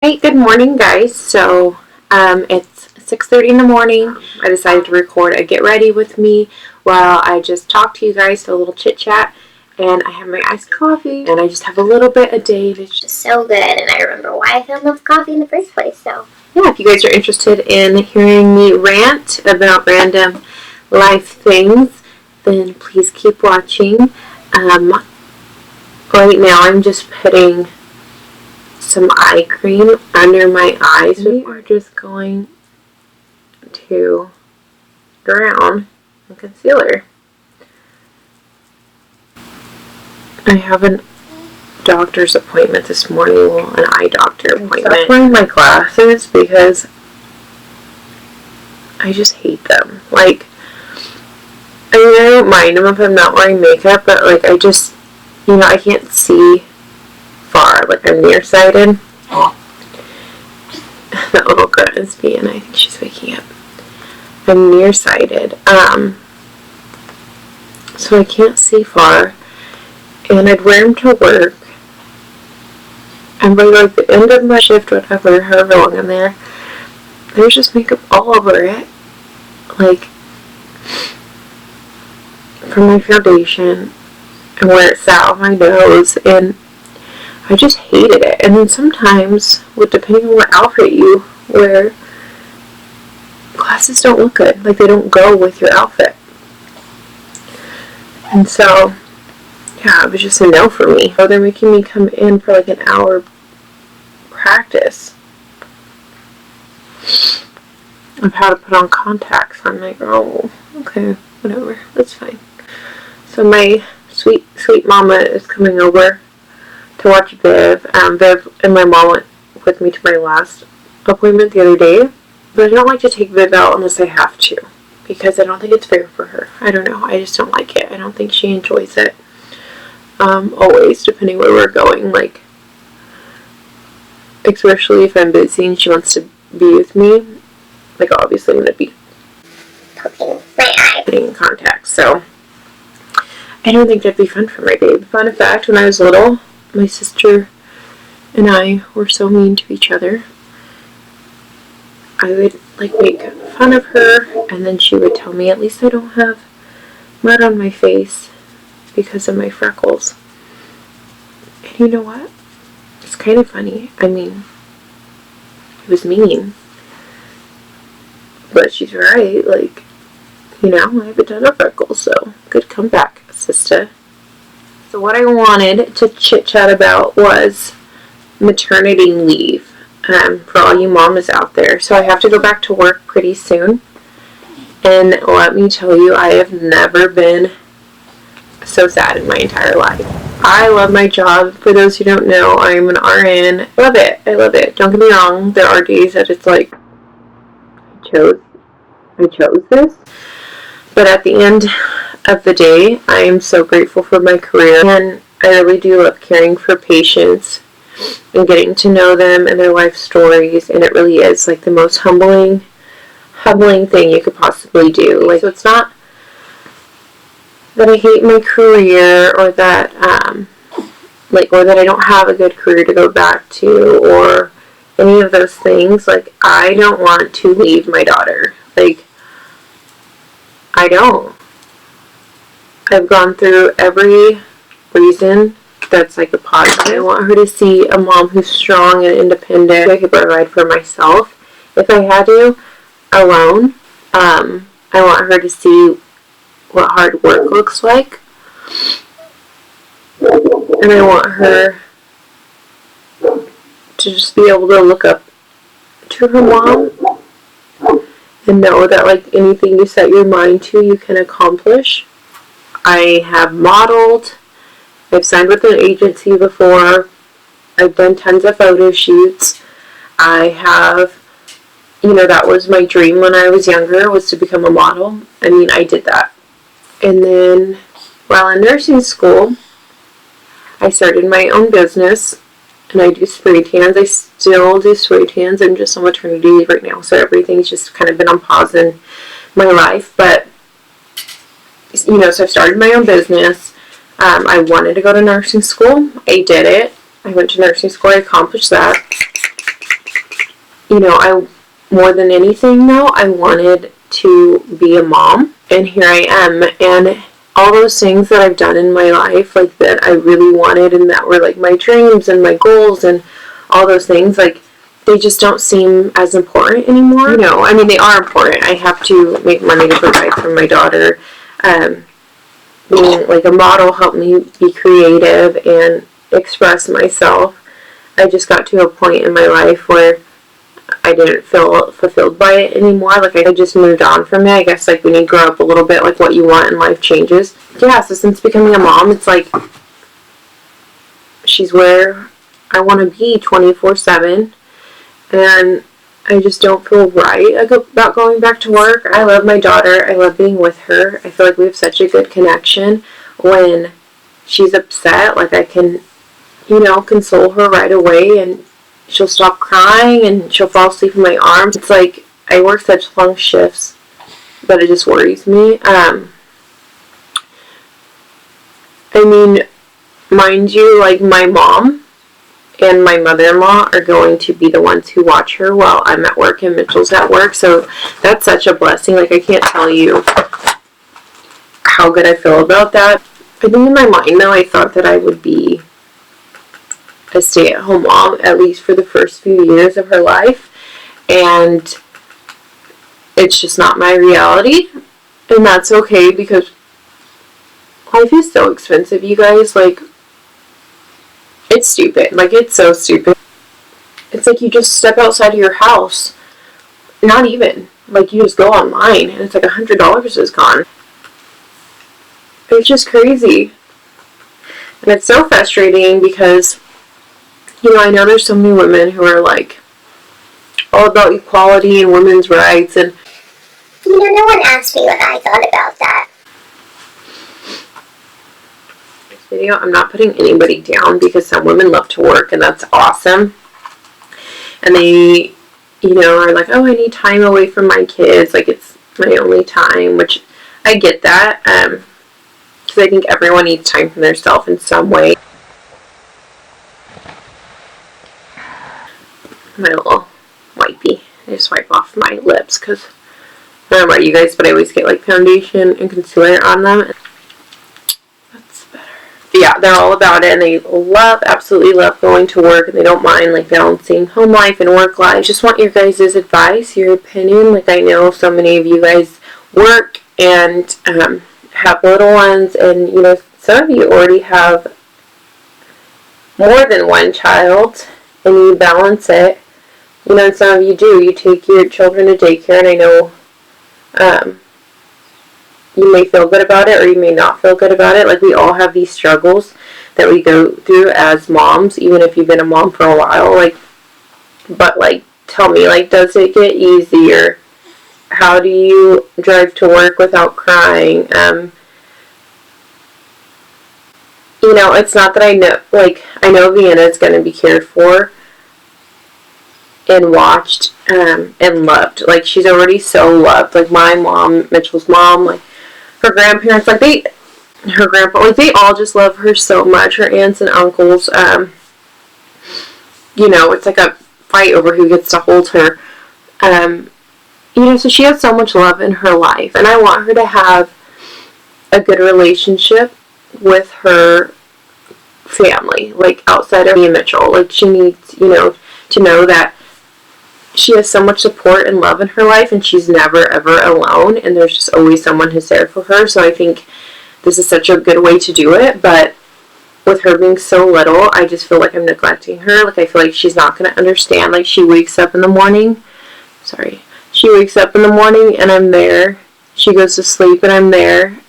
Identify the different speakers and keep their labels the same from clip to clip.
Speaker 1: Hey, good morning, guys. It's 6:30 in the morning. I decided to record a get ready with me while I just talk to you guys, a little chit chat, and I have my iced coffee, and I just have a little bit a day. It's just
Speaker 2: so good, and I remember why I fell in love with coffee in the first place. So
Speaker 1: yeah, if you guys are interested in hearing me rant about random life things, then please keep watching. Right now, I'm just putting some eye cream under my eyes. We are just going to Grwm and concealer. I have a doctor's appointment this morning, an eye doctor appointment. I'm wearing my glasses because I just hate them. I don't mind them if I'm not wearing makeup, but I just, I can't see far. I'm nearsighted. That little grunt is being, I think she's waking up. I'm nearsighted. So I can't see far. And I'd wear them to work. And by the end of my shift, whatever, however long I'm there, there's just makeup all over it. From my foundation and where it sat on my nose, and I just hated it. And then sometimes, depending on what outfit you wear, glasses don't look good. They don't go with your outfit. And so, yeah, it was just a no for me. So they're making me come in for an hour practice of how to put on contacts. I'm like, oh, okay, whatever, that's fine. So my sweet mama is coming over to watch Viv. Viv and my mom went with me to my last appointment the other day. But I don't like to take Viv out unless I have to, because I don't think it's fair for her. I don't know. I just don't like it. I don't think she enjoys it. Always, depending where we're going. Especially if I'm busy and she wants to be with me. Obviously I'm going to be
Speaker 2: poking my eye,
Speaker 1: putting in contacts. So I don't think that'd be fun for my babe. Fun fact, when I was little, my sister and I were so mean to each other. I would make fun of her, and then she would tell me, at least I don't have mud on my face because of my freckles. And you know what? It's kind of funny. I mean, it was mean, but she's right. I have a ton of freckles, so good comeback, sister. So what I wanted to chit chat about was maternity leave. For all you mamas out there. So I have to go back to work pretty soon. And let me tell you, I have never been so sad in my entire life. I love my job. For those who don't know, I'm an RN. I love it. I love it. Don't get me wrong. There are days that it's I chose this. But at the end of the day, I am so grateful for my career. And I really do love caring for patients and getting to know them and their life stories, and it really is the most humbling thing you could possibly do. So it's not that I hate my career, or that or that I don't have a good career to go back to, or any of those things. I don't want to leave my daughter. I don't. I've gone through every reason that's a positive. I want her to see a mom who's strong and independent. I could provide for myself if I had to, alone. I want her to see what hard work looks like. And I want her to just be able to look up to her mom and know that anything you set your mind to, you can accomplish. I have modeled. I've signed with an agency before. I've done tons of photo shoots. I have, that was my dream when I was younger, was to become a model. I mean, I did that. And then while in nursing school, I started my own business, and I do spray tans. I still do spray tans. I'm just on maternity leave right now, so everything's just kind of been on pause in my life. But, so I started my own business. I wanted to go to nursing school. I did it. I went to nursing school. I accomplished that. I, more than anything though, I wanted to be a mom, and here I am, and all those things that I've done in my life, like, that I really wanted and that were like my dreams and my goals and all those things, like, they just don't seem as important anymore. I mean, they are important. I have to make money to provide for my daughter. Being like a model helped me be creative and express myself. I just got to a point in my life where I didn't feel fulfilled by it anymore. Like, I just moved on from it. I guess, like, when you grow up a little bit, like, what you want in life changes. Yeah, so since becoming a mom, it's like she's where I want to be 24/7. And I just don't feel right about going back to work. I love my daughter. I love being with her. I feel like we have such a good connection. When she's upset, like, I can, console her right away, and she'll stop crying and she'll fall asleep in my arms. It's like I work such long shifts that it just worries me. I mean, mind you, like, my mom and my mother-in-law are going to be the ones who watch her while I'm at work and Mitchell's at work, so that's such a blessing. Like, I can't tell you how good I feel about that. I think in my mind, though, I thought that I would be a stay-at-home mom, at least for the first few years of her life, and it's just not my reality, and that's okay, because life is so expensive, you guys. Like, it's stupid. Like, it's so stupid. It's like you just step outside of your house. Not even. Like, you just go online and it's like $100 is gone. It's just crazy. And it's so frustrating because, I know there's so many women who are like all about equality and women's rights, and
Speaker 2: no one asked me what I thought about that.
Speaker 1: Video, I'm not putting anybody down, because some women love to work and that's awesome, and they are like, oh, I need time away from my kids, like, it's my only time, which I get that, because I think everyone needs time for themselves in some way. My little wipey, I just wipe off my lips, because I don't know about you guys, but I always get like foundation and concealer on them. Yeah, they're all about it, and they absolutely love going to work, and they don't mind, like, balancing home life and work life. I just want your guys' advice, your opinion. Like, I know so many of you guys work and have little ones, and, some of you already have more than one child, and you balance it. And some of you do. You take your children to daycare, and I know you may feel good about it or you may not feel good about it. Like, we all have these struggles that we go through as moms, even if you've been a mom for a while. Like, but, like, tell me, like, does it get easier? How do you drive to work without crying? It's not that I know Vienna's going to be cared for and watched and loved. Like, she's already so loved. Like, my mom, Mitchell's mom, like, her grandparents, like, her grandpa, like, they all just love her so much. Her aunts and uncles, it's like a fight over who gets to hold her. So she has so much love in her life, and I want her to have a good relationship with her family, like, outside of me and Mitchell. Like, she needs, to know that she has so much support and love in her life, and she's never ever alone, and there's just always someone who's there for her. So I think this is such a good way to do it, but with her being so little, I just feel like I'm neglecting her. Like, I feel like she's not going to understand. Like, she wakes up in the morning and I'm there. She goes to sleep and I'm there.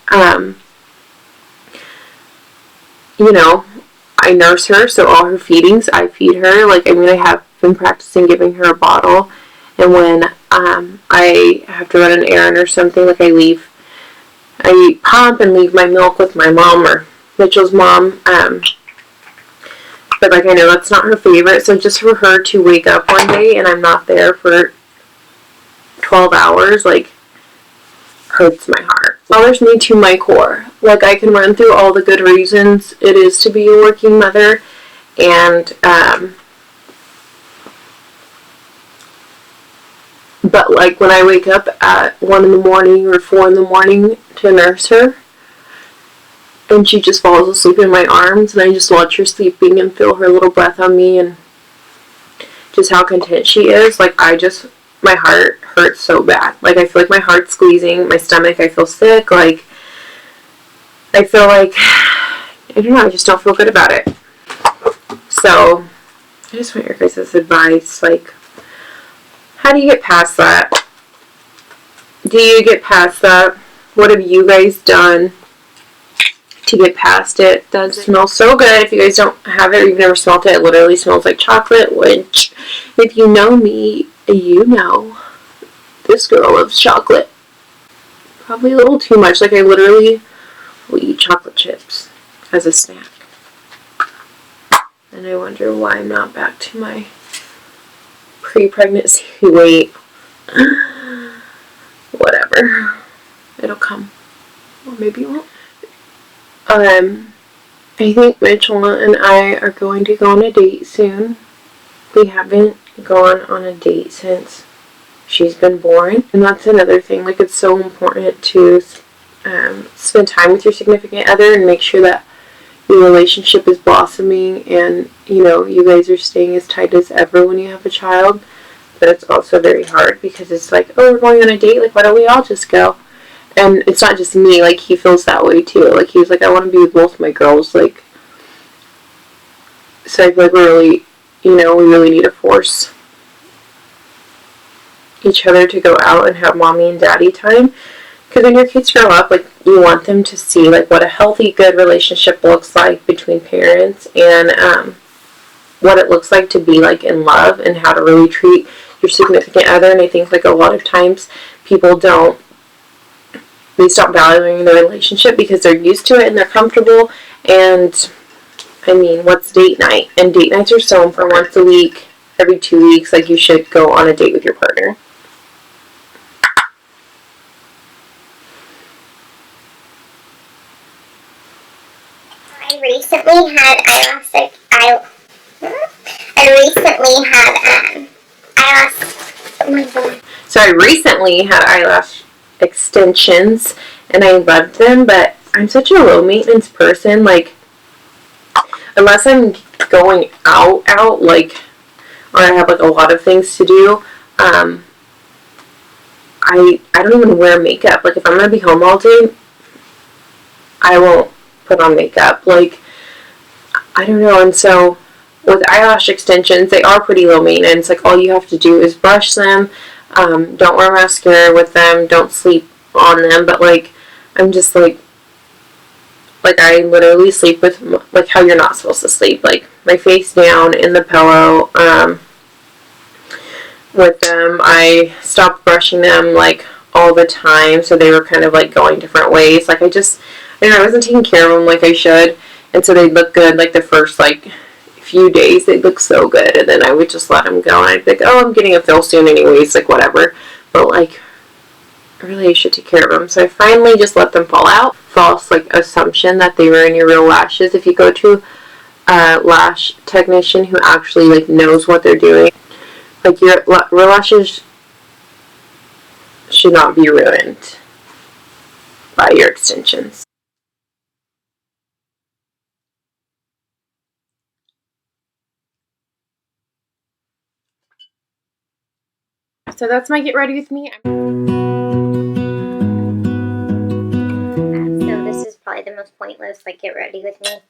Speaker 1: I nurse her, so all her feedings, I feed her. Like, I have been practicing giving her a bottle, and when I have to run an errand or something, like, I pump and leave my milk with my mom or Mitchell's mom, but, like, I know that's not her favorite, so just for her to wake up one day and I'm not there for 12 hours, like, hurts my heart. Bothers me to my core. Like, I can run through all the good reasons it is to be a working mother, and But like when I wake up at 1 in the morning or 4 in the morning to nurse her, and she just falls asleep in my arms, and I just watch her sleeping and feel her little breath on me, and just how content she is, like my heart hurts so bad. Like I feel like my heart's squeezing, my stomach, I feel sick, like I feel like, I don't know, I just don't feel good about it. So I just want your guys' advice, like, how do you get past that? Do you get past that? What have you guys done to get past it? It does smell so good. If you guys don't have it or you've never smelled it, it literally smells like chocolate, which, if you know me, you know this girl loves chocolate. Probably a little too much. Like, I literally will eat chocolate chips as a snack. And I wonder why I'm not back to my pre-pregnancy weight. Whatever. It'll come. Or maybe it won't. I think Mitchell and I are going to go on a date soon. We haven't gone on a date since she's been born. And that's another thing. Like, it's so important to spend time with your significant other and make sure that your relationship is blossoming and, you know, you guys are staying as tight as ever when you have a child. But it's also very hard because it's like, oh, we're going on a date, like, why don't we all just go? And it's not just me, like, he feels that way too. Like, he's like, I want to be with both my girls, like, so I feel like we're really, you know, we really need to force each other to go out and have mommy and daddy time. Because when your kids grow up, like, you want them to see, like, what a healthy, good relationship looks like between parents and what it looks like to be, like, in love and how to really treat your significant other. And I think, like, a lot of times people they stop valuing the relationship because they're used to it and they're comfortable. And, I mean, what's date night? And date nights are so important. Once a week, every 2 weeks, like, you should go on a date with your partner.
Speaker 2: I recently had
Speaker 1: So I recently had eyelash extensions and I loved them, but I'm such a low maintenance person. Like, unless I'm going out, like, or I have, like, a lot of things to do, I don't even wear makeup. Like, if I'm gonna be home all day, I won't put on makeup. Like, I don't know. And so with eyelash extensions, they are pretty low maintenance. Like, all you have to do is brush them. Don't wear mascara with them. Don't sleep on them. But, like, I'm just like I literally sleep with, like, how you're not supposed to sleep. Like, my face down in the pillow with them. I stopped brushing them, like, all the time. So they were kind of, like, going different ways. Like, I don't know, I wasn't taking care of them like I should. And so they'd look good, like, the first, like, few days. They'd look so good. And then I would just let them go. And I'd be like, oh, I'm getting a fill soon anyways. Like, whatever. But, like, really, you should take care of them. So I finally just let them fall out. False, like, assumption that they were in your real lashes. If you go to a lash technician who actually, like, knows what they're doing, like, your real lashes should not be ruined by your extensions. So that's my get ready with me.
Speaker 2: So this is probably the most pointless, like, get ready with me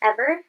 Speaker 2: ever.